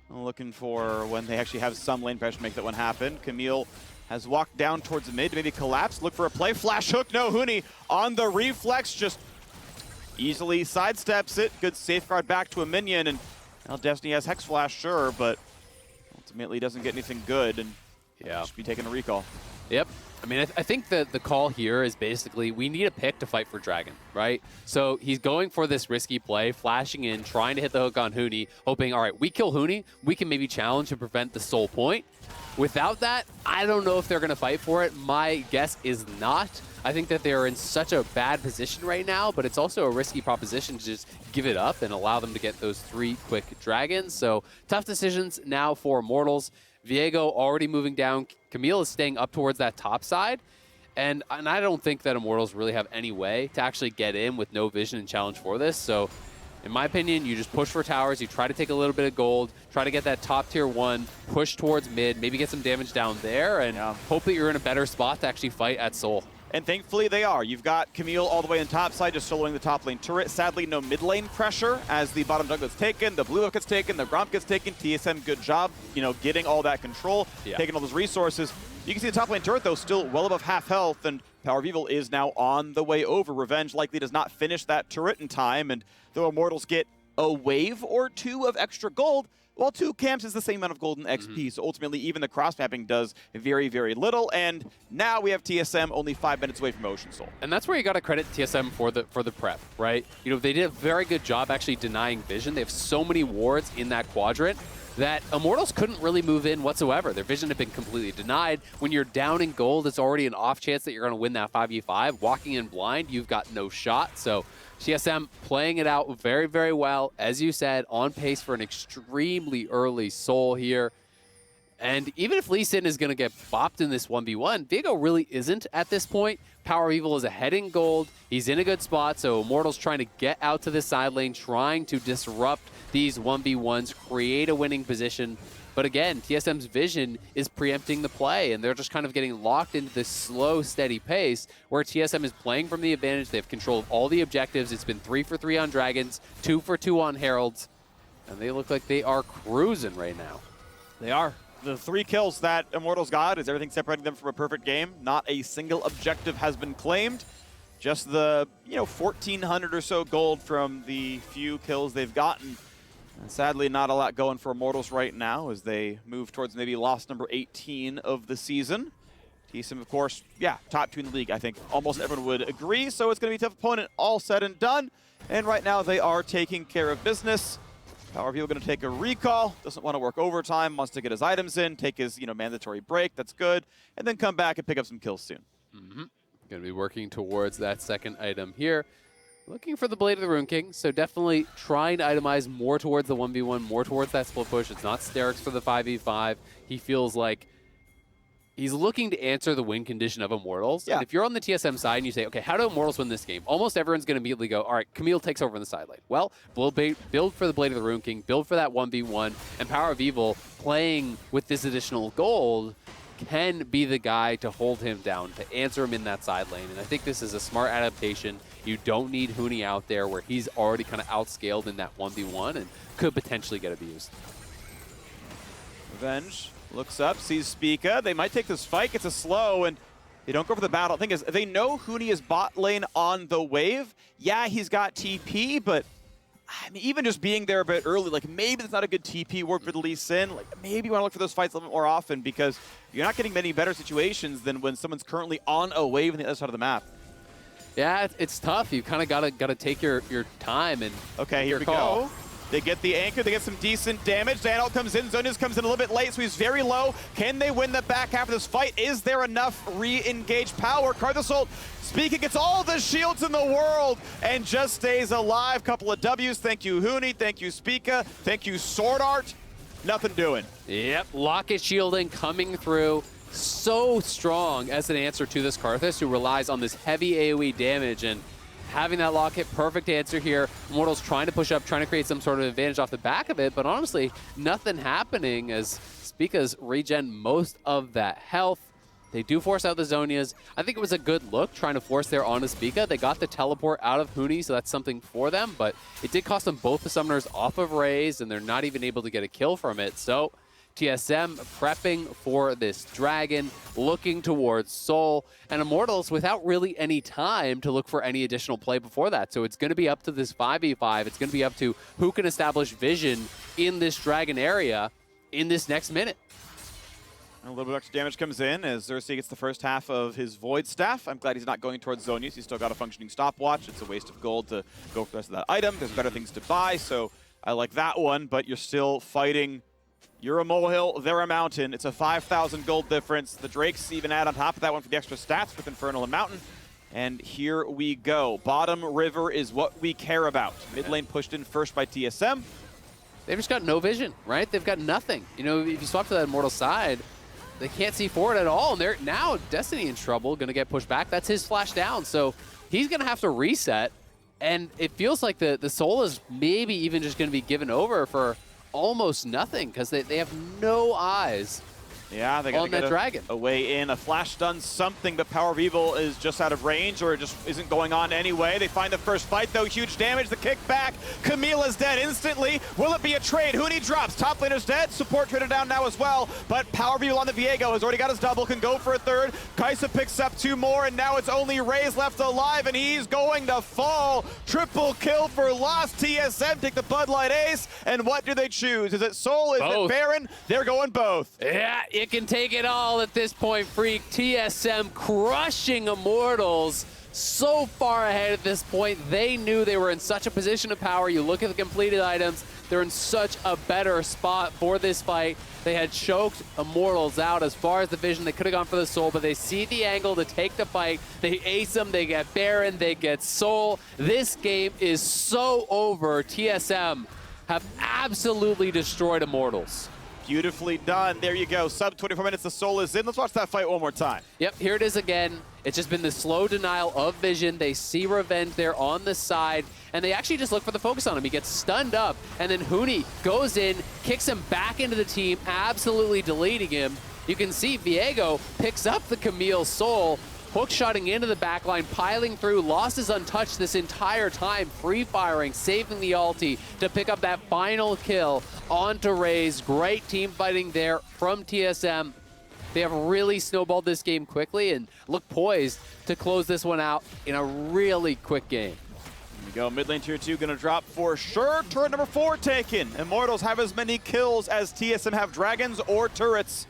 Looking for when they actually have some lane pressure to make that one happen. Camille has walked down towards the mid, maybe collapse, look for a play, flash hook, no, Huni on the reflex, just easily sidesteps it. Good safeguard back to a minion, and now Destiny has Hex Flash, sure, but ultimately doesn't get anything good, and should be taking a recall. Yep. I mean, I think that the call here is basically we need a pick to fight for Dragon, right? So he's going for this risky play, flashing in, trying to hit the hook on Huni, hoping, all right, we kill Huni, we can maybe challenge and prevent the soul point. Without that, I don't know if they're going to fight for it. My guess is not. I think that they're in such a bad position right now, but it's also a risky proposition to just give it up and allow them to get those 3 quick dragons. So tough decisions now for Immortals. Viego already moving down. Camille is staying up towards that top side. And I don't think that Immortals really have any way to actually get in with no vision and challenge for this. So in my opinion, you just push for towers. You try to take a little bit of gold, try to get that top tier 1, push towards mid, maybe get some damage down there, and hope that you're in a better spot to actually fight at Soul. And thankfully they are. You've got Camille all the way on top side, just soloing the top lane turret. Sadly, no mid lane pressure as the bottom jungle gets taken, the blue buff gets taken, the Gromp gets taken. TSM, good job, getting all that control, taking all those resources. You can see the top lane turret, though, still well above half health, and Power of Evil is now on the way over. Revenge likely does not finish that turret in time, and though Immortals get a wave or 2 of extra gold, well, 2 camps is the same amount of gold and XP, so ultimately even the cross-mapping does very, very little, and now we have TSM only 5 minutes away from Ocean Soul. And that's where you got to credit TSM for the prep, right? They did a very good job actually denying vision. They have so many wards in that quadrant that Immortals couldn't really move in whatsoever. Their vision had been completely denied. When you're down in gold, it's already an off chance that you're going to win that 5v5. Walking in blind, you've got no shot, so TSM playing it out very, very well. As you said, on pace for an extremely early Soul here. And even if Lee Sin is going to get bopped in this 1v1, Viego really isn't at this point. Power of Evil is ahead in gold. He's in a good spot, so Immortals trying to get out to the side lane, trying to disrupt these 1v1s, create a winning position. But again, TSM's vision is preempting the play, and they're just kind of getting locked into this slow, steady pace where TSM is playing from the advantage. They have control of all the objectives. It's been 3 for 3 on Dragons, 2 for 2 on Heralds, and they look like they are cruising right now. They are. The 3 kills that Immortals got is everything separating them from a perfect game. Not a single objective has been claimed. Just the 1,400 or so gold from the few kills they've gotten. And sadly, not a lot going for Immortals right now as they move towards maybe loss number 18 of the season. TSM, of course, top 2 in the league, I think almost everyone would agree. So it's going to be a tough opponent, all said and done. And right now they are taking care of business. Power of Evil going to take a recall, doesn't want to work overtime, wants to get his items in, take his mandatory break, that's good, and then come back and pick up some kills soon. Going to be working towards that second item here. Looking for the Blade of the Rune King, so definitely trying to itemize more towards the 1v1, more towards that split push. It's not Sterix for the 5v5. He feels like he's looking to answer the win condition of Immortals. And if you're on the TSM side and you say, okay, how do Immortals win this game? Almost everyone's going to immediately go, all right, Camille takes over on the side lane. Well, build for the Blade of the Rune King, build for that 1v1, and Power of Evil playing with this additional gold can be the guy to hold him down, to answer him in that side lane. And I think this is a smart adaptation. You don't need Huni out there where he's already kind of outscaled in that 1v1 and could potentially get abused. Revenge looks up, sees Spica. They might take this fight, gets a slow, and they don't go for the battle. The thing is, they know Huni is bot lane on the wave. Yeah, he's got TP, but I mean, even just being there a bit early, like maybe it's not a good TP work for the Lee Sin. Like maybe you want to look for those fights a little bit more often because you're not getting many better situations than when someone's currently on a wave on the other side of the map. Yeah, it's tough. You kind of gotta take your time and okay, here we call. go. They get the anchor, they get some decent damage. Xanol comes in, Zonius comes in a little bit late, so he's very low. Can they win the back half of this fight? Is there enough re-engaged power? Karthus Spica gets all the shields in the world and just stays alive. Couple of W's. Thank you, Huni. Thank you, Spica. Thank you, Sword Art. Nothing doing. Yep, Locket shielding coming through. So strong as an answer to this Karthus, who relies on this heavy AoE damage, and having that Locket, perfect answer here. Immortals trying to push up, trying to create some sort of advantage off the back of it, but honestly, nothing happening as Spica's regen most of that health. They do force out the Zonias. I think it was a good look trying to force there onto Spica. They got the teleport out of Huni, so that's something for them, but it did cost them both the summoners off of Raze, and they're not even able to get a kill from it. So TSM prepping for this dragon, looking towards Soul, and Immortals without really any time to look for any additional play before that. So it's going to be up to this 5v5. It's going to be up to who can establish vision in this dragon area in this next minute. A little bit of extra damage comes in as Xerxes gets the first half of his Void Staff. I'm glad he's not going towards Zonius. He's still got a functioning stopwatch. It's a waste of gold to go for the rest of that item. There's better things to buy, so I like that one, but you're still fighting. You're a molehill, they're a mountain. It's a 5,000 gold difference. The Drakes even add on top of that one for the extra stats with Infernal and Mountain. And here we go. Bottom river is what we care about. Mid lane pushed in first by TSM. They've just got no vision, right? They've got nothing. You know, if you swap to that Immortal side, they can't see forward at all, and they're now Destiny in trouble, gonna get pushed back. That's his flash down, so he's gonna have to reset, and it feels like the Soul is maybe even just gonna be given over for almost nothing, because they have no eyes Yeah, they got to get dragon. a way in. A flash stun, something, but Power of Evil is just out of range, or it just isn't going on anyway. They find the first fight, though. Huge damage. The kickback. Camilla's dead instantly. Will it be a trade? Huni drops. Top laner's dead. Support traded down now as well, but Power of Evil on the Viego has already got his double, can go for a third. Kaisa picks up 2 more, and now it's only Raze left alive, and he's going to fall. Triple kill for Lost. TSM take the Bud Light Ace, and what do they choose? Is it Soul? Is it Baron? They're going both. Yeah, it can take it all at this point, Freak. TSM crushing Immortals so far ahead at this point. They knew they were in such a position of power. You look at the completed items, they're in such a better spot for this fight. They had choked Immortals out as far as the vision. They could have gone for the Soul, but they see the angle to take the fight. They ace them, they get Baron, they get Soul. This game is so over. TSM have absolutely destroyed Immortals. Beautifully done. There you go. Sub 24 minutes. The Soul is in. Let's watch that fight one more time. Yep, here it is again. It's just been the slow denial of vision. They see Revenge there on the side, and they actually just look for the focus on him. He gets stunned up, and then Huni goes in, kicks him back into the team, absolutely deleting him. You can see Viego picks up the Camille Soul, hook-shotting into the backline, piling through. Lost is untouched this entire time, free-firing, saving the ulti to pick up that final kill onto Raze. Great team fighting there from TSM. They have really snowballed this game quickly and look poised to close this one out in a really quick game. Here we go. Mid lane tier 2 gonna drop for sure. Turret number 4 taken. Immortals have as many kills as TSM have dragons or turrets.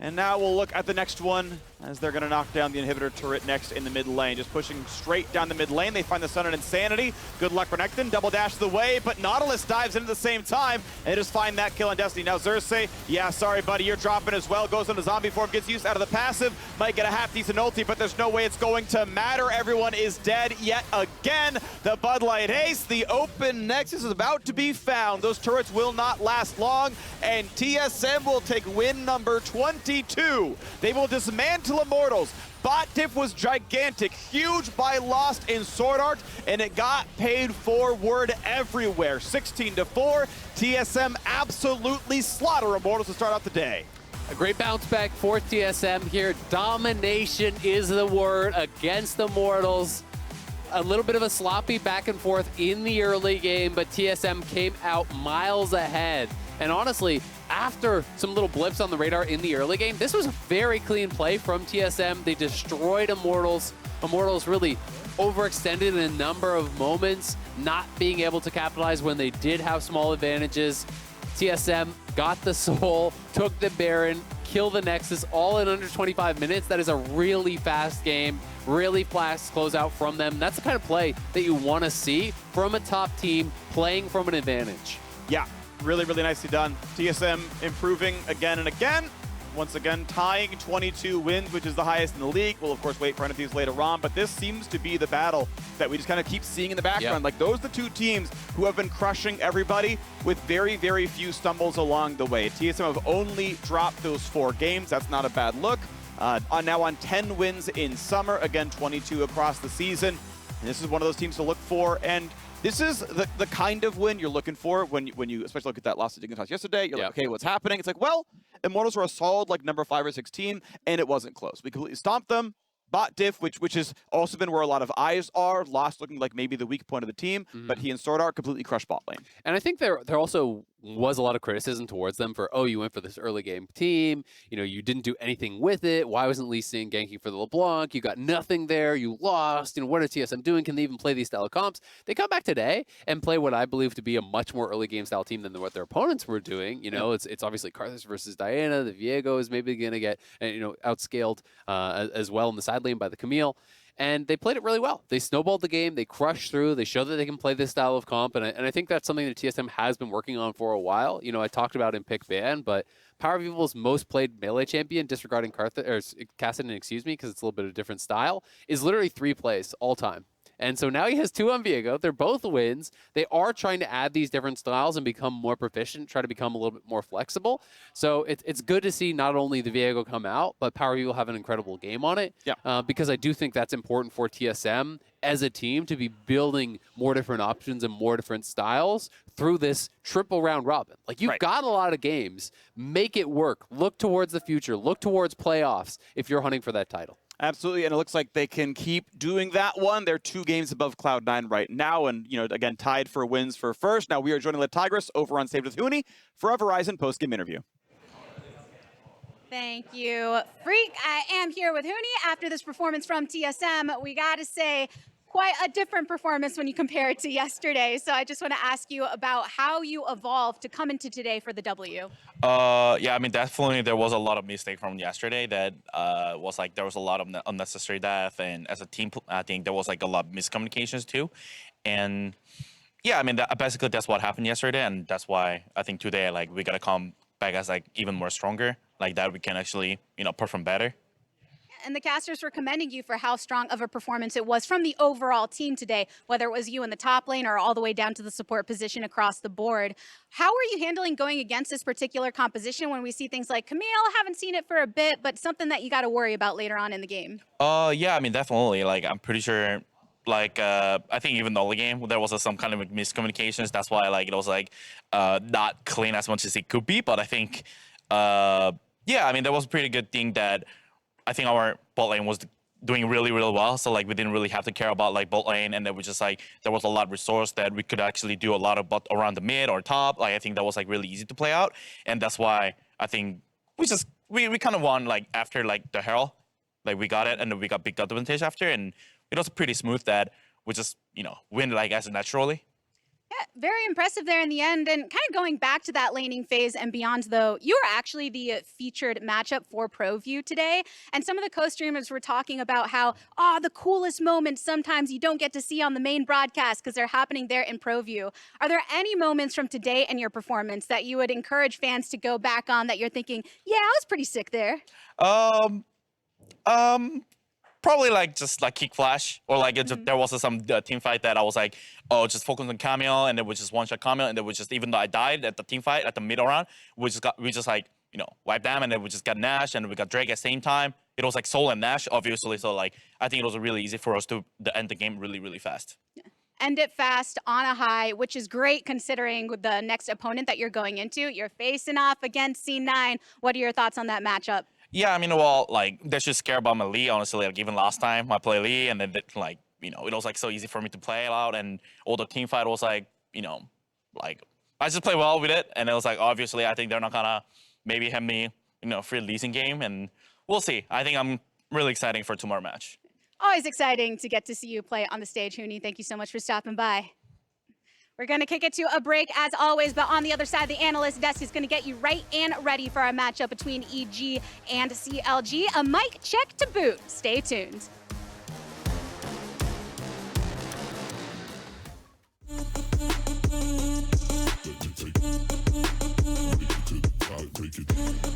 And now we'll look at the next one as they're going to knock down the inhibitor turret next in the mid lane. Just pushing straight down the mid lane. They find the Sun and Insanity. Good luck, Renekton. Double dash the way, but Nautilus dives in at the same time and they just find that kill on Destiny. Now Xerxes, yeah, sorry, buddy, you're dropping as well. Goes into zombie form, gets used out of the passive. Might get a half-decent ulti, but there's no way it's going to matter. Everyone is dead yet again. The Bud Light Ace, the open Nexus is about to be found. Those turrets will not last long, and TSM will take win number 22. They will dismantle Immortals. Bot diff was gigantic, huge by Lost in Sword Art, and it got paid forward everywhere. 16-4, TSM absolutely slaughter Immortals to start out the day. A great bounce back for TSM here. Domination is the word against Immortals. A little bit of a sloppy back and forth in the early game, but TSM came out miles ahead. And honestly, after some little blips on the radar in the early game, this was a very clean play from TSM. They destroyed Immortals. Immortals really overextended in a number of moments, not being able to capitalize when they did have small advantages. TSM got the Soul, took the Baron, kill the Nexus all in under 25 minutes. That is a really fast game, really fast closeout from them. That's the kind of play that you want to see from a top team playing from an advantage. Yeah, really, really nicely done. TSM improving again and again. Once again, tying 22 wins, which is the highest in the league. We'll, of course, wait for NFTs later on, but this seems to be the battle that we just kind of keep seeing in the background. Like, those are the two teams who have been crushing everybody with very, very few stumbles along the way. TSM have only dropped those 4 games. That's not a bad look. Now on 10 wins in summer, again, 22 across the season. And this is one of those teams to look for, and this is the kind of win you're looking for when you especially look at that loss to Dignitas yesterday. You're like, okay, what's happening? It's like, well, Immortals were a solid like number 5 or 6 team, and it wasn't close. We completely stomped them. Bot diff, which has also been where a lot of eyes are. Lost looking like maybe the weak point of the team, but he and Swordart completely crushed bot lane. And I think there also was a lot of criticism towards them for, oh, you went for this early game team, you know, you didn't do anything with it. Why wasn't Lee Sin ganking for the LeBlanc? You got nothing there. You lost. You know, what are TSM doing? Can they even play these style of comps? They come back today and play what I believe to be a much more early game style team than what their opponents were doing. You know, it's obviously Karthus versus Diana. The Viego is maybe going to get, you know, outscaled as well in the side lane by the Camille. And they played it really well. They snowballed the game. They crushed through. They showed that they can play this style of comp. And I think that's something that TSM has been working on for a while. You know, I talked about in Pick Ban, but Power of Evil's most played melee champion, disregarding Kassadin, excuse me, because it's a little bit of a different style, is literally 3 plays all time. And so now he has 2 on Viego. They're both wins. They are trying to add these different styles and become more proficient, try to become a little bit more flexible. So it's good to see not only the Viego come out, but Power Eagle have an incredible game on it. Yeah. Because I do think that's important for TSM as a team to be building more different options and more different styles through this triple round robin. Like, you've got a lot of games. Make it work. Look towards the future. Look towards playoffs if you're hunting for that title. Absolutely, and it looks like they can keep doing that one. They're 2 games above Cloud9 right now, and, you know, again, tied for wins for first. Now we are joining the Tigris over on Saved with Huni for a Verizon post-game interview. Thank you, Freak. I am here with Huni after this performance from TSM. We got to say, quite a different performance when you compare it to yesterday. So I just want to ask you about how you evolved to come into today for the W. Yeah, I mean, definitely there was a lot of mistake from yesterday that was like, there was a lot of unnecessary death, and as a team, I think there was like a lot of miscommunications too. And yeah, I mean, basically that's what happened yesterday, and that's why I think today, like, we gotta come back as like even more stronger, like that we can actually, you know, perform better. And the casters were commending you for how strong of a performance it was from the overall team today, whether it was you in the top lane or all the way down to the support position across the board. How are you handling going against this particular composition when we see things like Camille? Haven't seen it for a bit, but something that you got to worry about later on in the game. Yeah, I mean, definitely. Like, I'm pretty sure, like, I think even the early game, there was some kind of miscommunications. That's why, like, it was, like, not clean as much as it could be. But I think, yeah, I mean, there was a pretty good thing that I think our bot lane was doing really, really well. So, like, we didn't really have to care about, like, bot lane. And then we just, like, there was a lot of resource that we could actually do a lot of bot around the mid or top. Like, I think that was, like, really easy to play out. And that's why I think we kind of won, like, after, like, the Herald. Like, we got it, and then we got big advantage after. And it was pretty smooth that we just, you know, win, like, as naturally. Yeah, very impressive there in the end. And kind of going back to that laning phase and beyond, though, you were actually the featured matchup for ProView today. And some of the co-streamers were talking about how, the coolest moments sometimes you don't get to see on the main broadcast because they're happening there in ProView. Are there any moments from today and your performance that you would encourage fans to go back on that you're thinking, yeah, I was pretty sick there? Probably like just like kick flash, or like there was some team fight that I was like, oh, just focus on Camille, and then we just one shot Camille, and then we just, even though I died at the team fight at the middle round, we just like, you know, wiped them, and then we just got Nash, and we got Drake at the same time. It was like Soul and Nash, obviously, so like I think it was really easy for us to end the game really, really fast. Yeah. End it fast on a high, which is great considering the next opponent that you're going into. You're facing off against C9. What are your thoughts on that matchup? Yeah, I mean, well, like, they should scare about my Lee, honestly. Like, even last time I played Lee, and then, like, you know, it was, like, so easy for me to play out, and all the team fight was, like, you know, like, I just play well with it, and it was, like, obviously, I think they're not gonna maybe have me, you know, free leasing game, and we'll see. I think I'm really excited for tomorrow match. Always exciting to get to see you play on the stage, Huni. Thank you so much for stopping by. We're going to kick it to a break as always, but on the other side, the analyst desk is going to get you right and ready for a matchup between EG and CLG. A mic check to boot. Stay tuned. Break it.